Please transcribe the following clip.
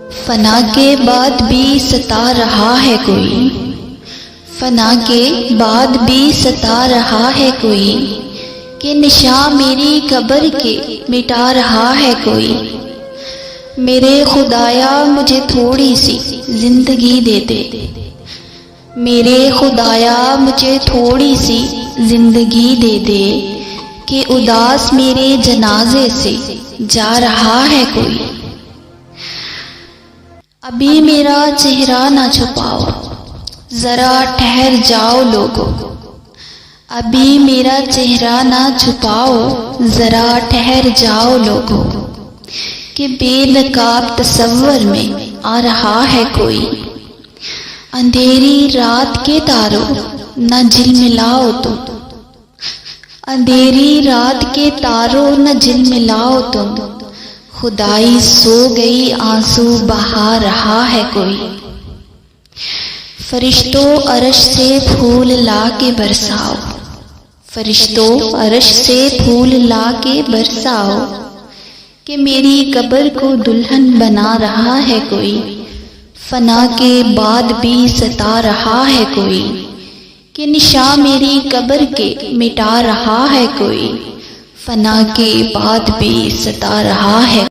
فنا کے بعد بھی ستا رہا ہے کوئی، فنا کے بعد بھی ستا رہا ہے کوئی، کہ نشاں میری قبر کے مٹا رہا ہے کوئی۔ میرے خدایا مجھے تھوڑی سی زندگی دے دے، میرے خدایا مجھے تھوڑی سی زندگی دے دے، کہ اداس میرے جنازے سے جا رہا ہے کوئی۔ ابھی میرا چہرہ نہ چھپاؤ، ذرا ٹھہر جاؤ لوگو، ابھی میرا چہرہ نہ چھپاؤ، ذرا ٹھہر جاؤ لوگو، کہ بے نقاب تصور میں آ رہا ہے کوئی۔ اندھیری رات کے تاروں نہ جھلملاؤ تم، اندھیری رات کے تاروں نہ جھلملاؤ تم، خدائی سو گئی آنسو بہا رہا ہے کوئی۔ فرشتوں عرش سے پھول لا کے برساؤ، فرشتوں عرش سے پھول لا کے برساؤ، کہ میری قبر کو دلہن بنا رہا ہے کوئی۔ فنا کے بعد بھی ستا رہا ہے کوئی، کہ نشاں میری قبر کے مٹا رہا ہے کوئی۔ فنا کے بعد بھی ستا رہا ہے